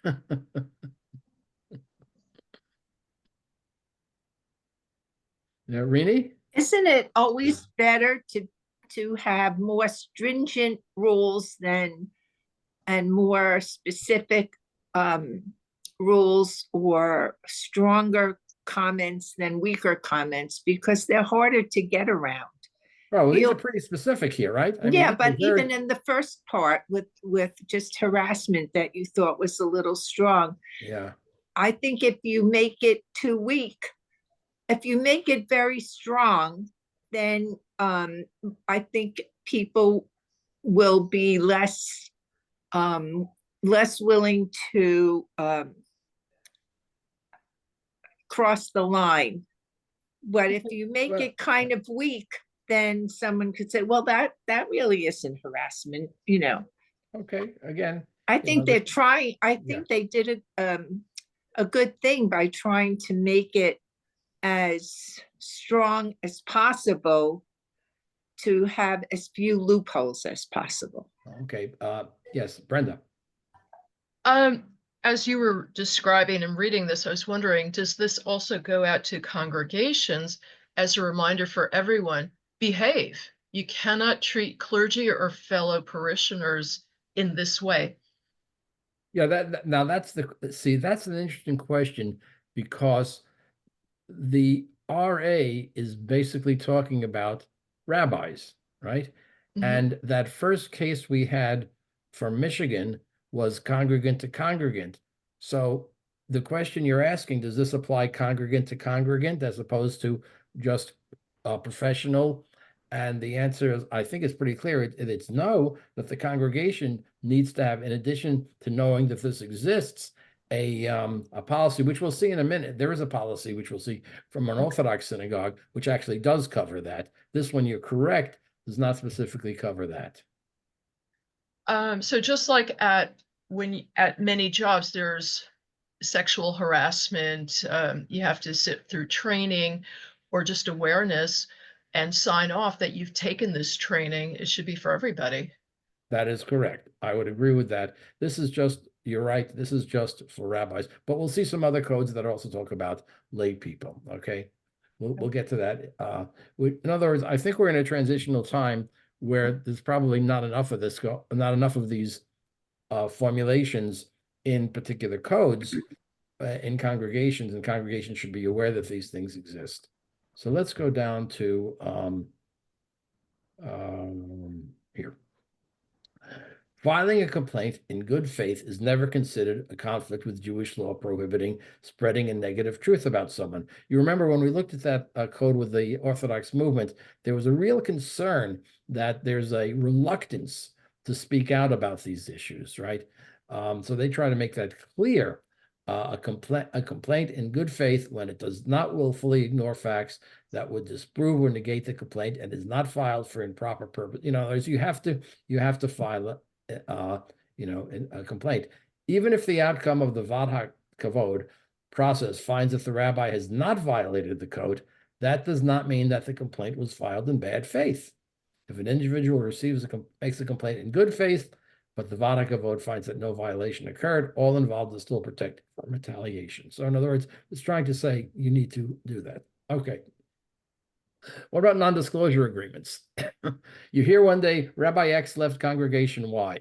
Rini? Isn't it always better to to have more stringent rules than, and more specific rules, or stronger comments than weaker comments, because they're harder to get around. Oh, well, these are Feel- pretty specific here, right? I mean, Yeah, these are but even very- in the first part with just harassment that you thought was a little strong, Yeah, I think if you make it too weak, if you make it very strong, then I think people will be less willing to cross the line. But if you make Well, it kind of weak, then someone could say, well, that really isn't harassment, you know. okay, again, I you know, think they're trying, I think they did a good thing by trying to make it as strong as possible to have as few loopholes as possible. okay, yes, Brenda. As you were describing and reading this, I was wondering, does this also go out to congregations as a reminder for everyone, behave? You cannot treat clergy or fellow parishioners in this way. Yeah, now that's that's an interesting question, because the RA is basically talking about rabbis, right? Mhm. And that first case we had from Michigan was congregant to congregant. So the question you're asking, does this apply congregant to congregant as opposed to just professional? And the answer is, I think it's pretty clear. It's no, that the congregation needs to have, in addition to knowing that this exists, a policy, which we'll see in a minute. There is a policy, which we'll see from an Orthodox synagogue, which actually does cover that. This one, you're correct, does not specifically cover that. So just like at many jobs, there's sexual harassment, you have to sit through training or just awareness and sign off that you've taken this training. It should be for everybody. That is correct. I would agree with that. This is just, you're right, this is just for rabbis, but we'll see some other codes that also talk about lay people, okay? We'll get to that. In other words, I think we're in a transitional time where there's probably not enough of this, not enough of these formulations in particular codes in congregations, and congregations should be aware that these things exist. So let's go down to here. Filing a complaint in good faith is never considered a conflict with Jewish law prohibiting spreading a negative truth about someone. You remember when we looked at that code with the Orthodox movement, there was a real concern that there's a reluctance to speak out about these issues, right? So they try to make that clear. A complaint in good faith, when it does not willfully ignore facts that would disprove or negate the complaint and is not filed for improper purpose. You know, you have to file it. A complaint, even if the outcome of the Vadha Kavod process finds that the rabbi has not violated the code, that does not mean that the complaint was filed in bad faith. If an individual makes a complaint in good faith, but the Vadha Kavod finds that no violation occurred, all involved is still protected from retaliation. So in other words, it's trying to say you need to do that. Okay. What about non-disclosure agreements? You hear one day, Rabbi X left congregation Y,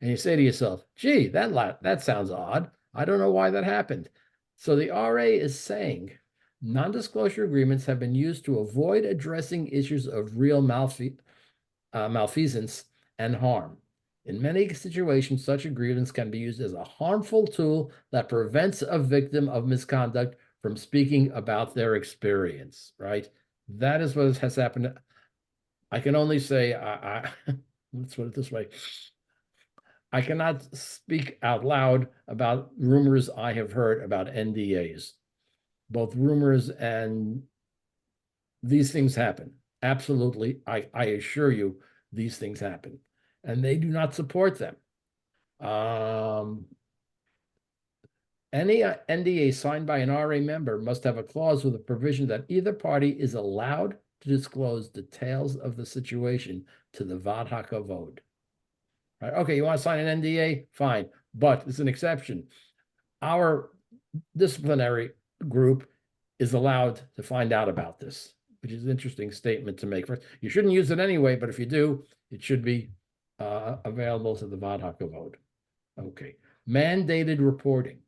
and you say to yourself, gee, that sounds odd. I don't know why that happened. So the RA is saying non-disclosure agreements have been used to avoid addressing issues of real malfeasance and harm. In many situations, such agreements can be used as a harmful tool that prevents a victim of misconduct from speaking about their experience, right? That is what has happened. I can only say, let's put it this way. I cannot speak out loud about rumors I have heard about NDAs. Both rumors and these things happen. Absolutely. I assure you, these things happen. And they do not support them. Any NDA signed by an RA member must have a clause with a provision that either party is allowed to disclose details of the situation to the Vadha Kavod. Right? Okay, you want to sign an NDA? Fine, but it's an exception. Our disciplinary group is allowed to find out about this which is an interesting statement to make. First, you shouldn't use it anyway, but if you do, it should be available to the Vad HaKavod. Okay, mandated reporting.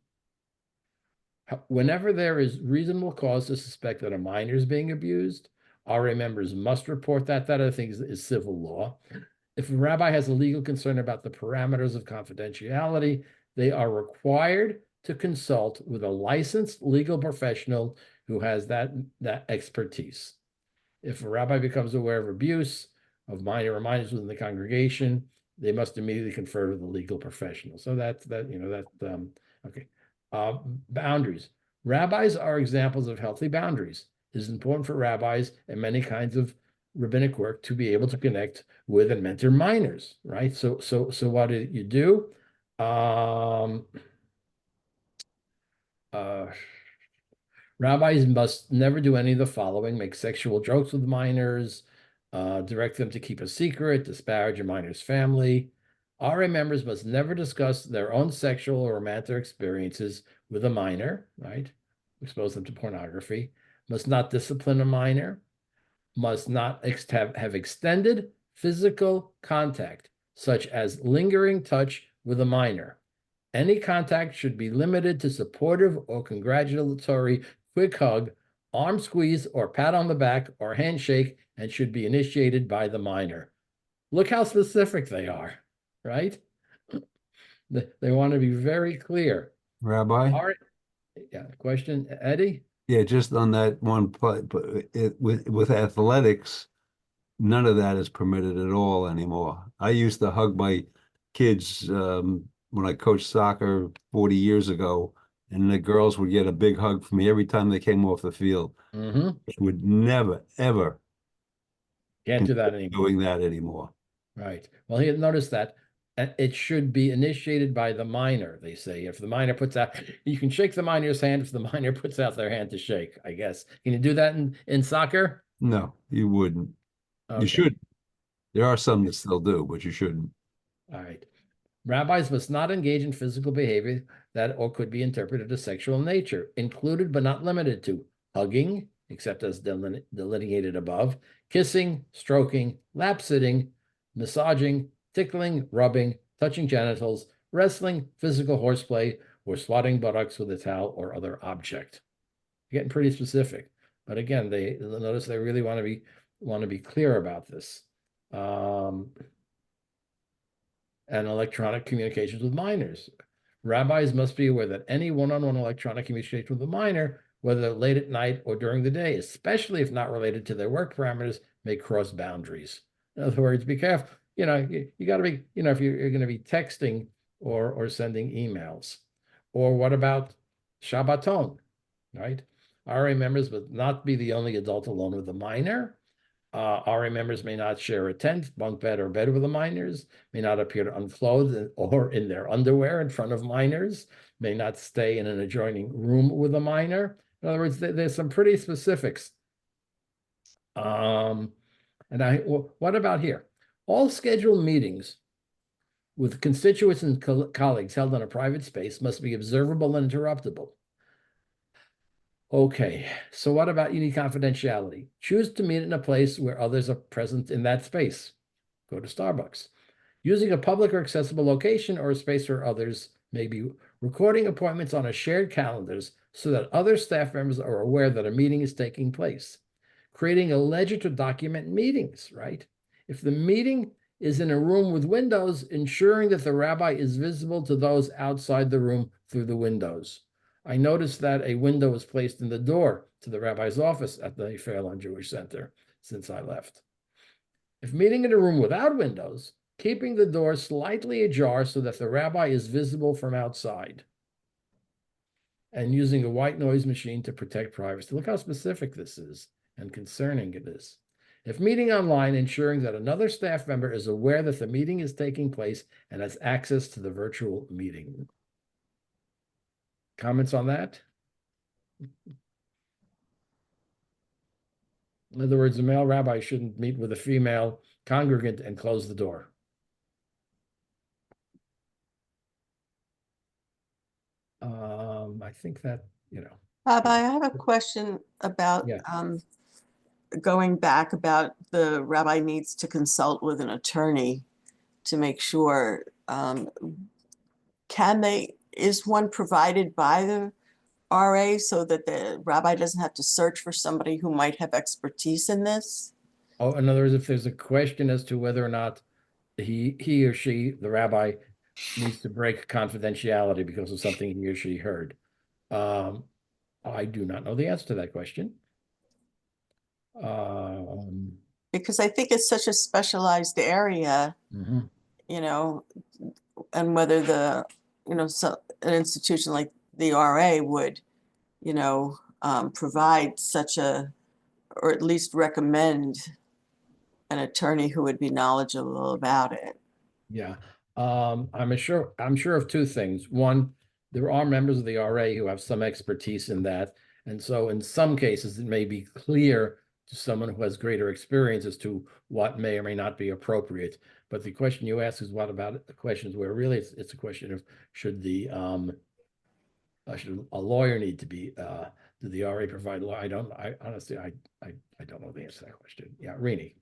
Whenever there is reasonable cause to suspect that a minor is being abused, RA members must report that. That, I think, is civil law. If a rabbi has a legal concern about the parameters of confidentiality, they are required to consult with a licensed legal professional who has that expertise. If a rabbi becomes aware of abuse of minor or minors within the congregation, they must immediately confer with a legal professional. So okay. Boundaries. Rabbis are examples of healthy boundaries. It is important for rabbis and many kinds of rabbinic work to be able to connect with and mentor minors, right? So what do you do? Rabbis must never do any of the following: make sexual jokes with minors, direct them to keep a secret, disparage a minor's family. RA members must never discuss their own sexual or romantic experiences with a minor, right? Expose them to pornography. Must not discipline a minor. Must not have extended physical contact, such as lingering touch with a minor. Any contact should be limited to supportive or congratulatory quick hug, arm squeeze, or pat on the back or handshake, and should be initiated by the minor. Look how specific they are, right? They want to be very clear. Rabbi? Yeah, question, Eddie? Yeah, just on that one, but with athletics, none of that is permitted at all anymore. I used to hug my kids when I coached soccer 40 years ago, and the girls would get a big hug from me every time they came off the field. Mm-hmm. Would never, ever Can't do that anymore. doing that anymore. Right. Well, he noticed that it should be initiated by the minor, they say. If the minor puts out, you can shake the minor's hand if the minor puts out their hand to shake, I guess. Can you do that in soccer? No, you wouldn't. Okay. You should. There are some that still do, but you shouldn't. All right. Rabbis must not engage in physical behavior that or could be interpreted as sexual in nature, included but not limited to hugging, except as delineated above, kissing, stroking, lap sitting, massaging, tickling, rubbing, touching genitals, wrestling, physical horseplay, or swatting buttocks with a towel or other object. Getting pretty specific, but again, they notice they really want to be clear about this. And electronic communications with minors. Rabbis must be aware that any one-on-one electronic communication with a minor, whether late at night or during the day, especially if not related to their work parameters, may cross boundaries. In other words, be careful. You got to be, if you're going to be texting or sending emails. Or what about Shabbaton, right? RA members must not be the only adult alone with a minor. RA members may not share a tent, bunk bed, or bed with the minors, may not appear unclothed or in their underwear in front of minors, may not stay in an adjoining room with a minor. In other words, there's some pretty specifics. What about here? All scheduled meetings with constituents and colleagues held in a private space must be observable and interruptible. Okay, so what about unique confidentiality? Choose to meet in a place where others are present in that space. Go to Starbucks. Using a public or accessible location or a space where others may be. Recording appointments on a shared calendars so that other staff members are aware that a meeting is taking place. Creating a ledger to document meetings, right? If the meeting is in a room with windows, ensuring that the rabbi is visible to those outside the room through the windows. I noticed that a window was placed in the door to the rabbi's office at the Fairlawn Jewish Center since I left. If meeting in a room without windows, keeping the door slightly ajar so that the rabbi is visible from outside. And using a white noise machine to protect privacy. Look how specific this is and concerning it is. If meeting online, ensuring that another staff member is aware that the meeting is taking place and has access to the virtual meeting. Comments on that? In other words, a male rabbi shouldn't meet with a female congregant and close the door. I think that, Rabbi, I have a question about Yeah. going back about the rabbi needs to consult with an attorney to make sure, is one provided by the RA so that the rabbi doesn't have to search for somebody who might have expertise in this? Oh, in other words, if there's a question as to whether or not he or she, the rabbi, needs to break confidentiality because of something he or she heard. I do not know the answer to that question. Because I think it's such a specialized area, Mhm. you know, and whether the, so an institution like the RA would, provide such a, or at least recommend an attorney who would be knowledgeable about it. Yeah. I'm sure of two things. One, there are members of the RA who have some expertise in that. And so in some cases, it may be clear to someone who has greater experience as to what may or may not be appropriate. But the question you ask is what about the questions where really it's a question of should should a lawyer need to be did the RA provide law? I honestly I don't know the answer to that question. Yeah, Rini.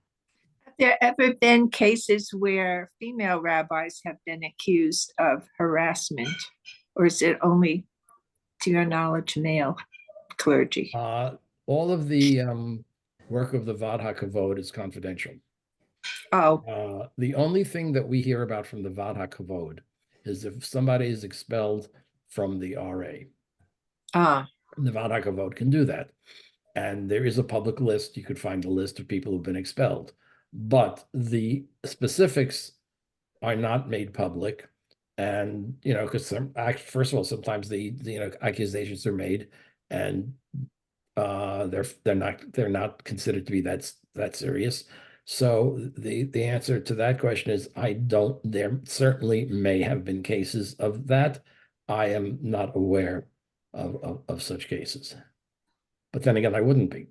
Have there ever been cases where female rabbis have been accused of harassment? Or is it only, to your knowledge, male clergy? All of the work of the Vad HaKavod is confidential. Oh, The only thing that we hear about from the Vad HaKavod is if somebody is expelled from the RA. ah, The Vad HaKavod can do that. And there is a public list. You could find a list of people who've been expelled. But the specifics are not made public. And, because first of all, sometimes the accusations are made and they're not considered to be that serious. So the answer to that question is there certainly may have been cases of that. I am not aware of such cases. But then again, I wouldn't be,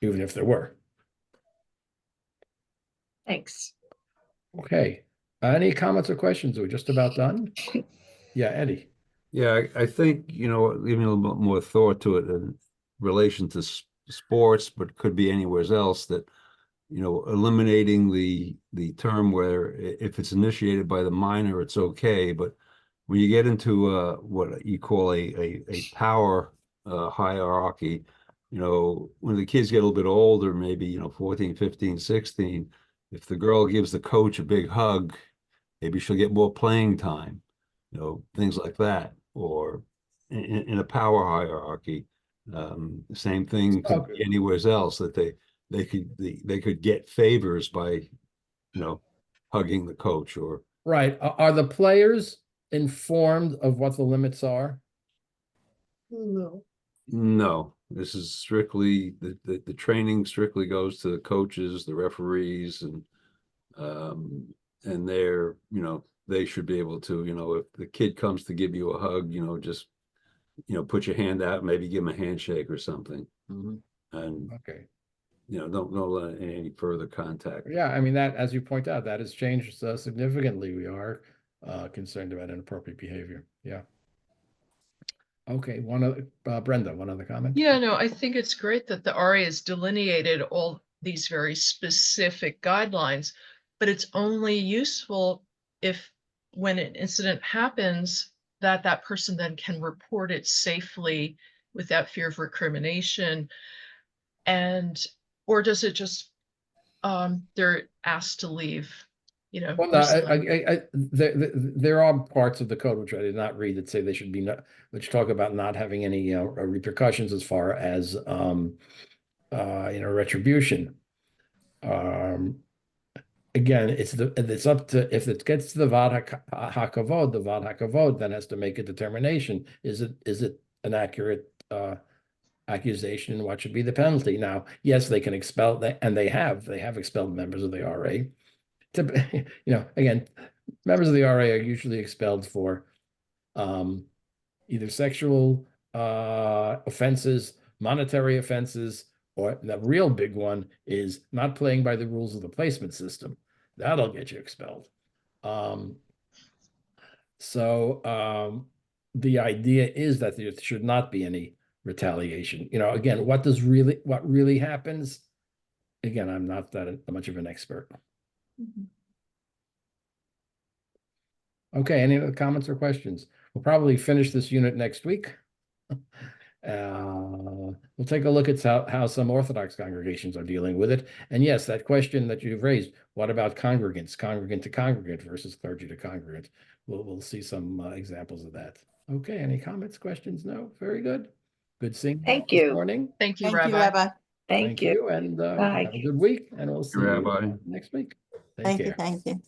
even if there were. thanks. Okay. Any comments or questions? We're just about done. Yeah, Eddie. Yeah, I think, giving a little bit more thought to it in relation to sports, but could be anywhere else, that, eliminating the term where if it's initiated by the minor, it's okay. But when you get into what you call a power hierarchy, when the kids get a little bit older, maybe, 14, 15, 16, if the girl gives the coach a big hug, maybe she'll get more playing time, things like that. Or in a power hierarchy, same thing could be anywhere else, that they could get favors by, hugging the coach. Or Right. Are the players informed of what the limits are? no, this is strictly the training strictly goes to the coaches, the referees, and they're, they should be able to, if the kid comes to give you a hug, just, put your hand out, maybe give him a handshake or something. And, Okay. don't let any further contact. Yeah, I mean, that, as you point out, that has changed significantly. We are concerned about inappropriate behavior. Yeah. Okay, Brenda, one other comment? Yeah, no, I think it's great that the RA has delineated all these very specific guidelines, but it's only useful if when an incident happens, that person then can report it safely without fear of recrimination. Or does it just they're asked to leave, Well, no, personally? there are parts of the code which I did not read that say they should be which talk about not having any repercussions as far as retribution. Again, it's up to, if it gets to the Vad HaKavod, the Vad HaKavod then has to make a determination. Is it an accurate accusation, and what should be the penalty? Now, yes, they can expel that, and they have expelled members of the RA. Again, members of the RA are usually expelled for either sexual offenses, monetary offenses, or the real big one is not playing by the rules of the placement system. That'll get you expelled. So the idea is that there should not be any retaliation. You know, again, what really happens? Again, I'm not that much of an expert. Okay, any other comments or questions? We'll probably finish this unit next week. We'll take a look at how some Orthodox congregations are dealing with it. And yes, that question that you've raised, what about congregants, congregant to congregant versus clergy to congregant? We'll see some examples of that. Okay, any comments, questions? No? Very good. Good seeing you Thank this you. morning. Thank you, Thank you, Rabbi. Rabbi. Thank you. And Bye. have a good week, and we'll see you Rabbi. next week. Take Thank you, care. thank you.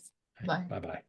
Bye. Bye-bye.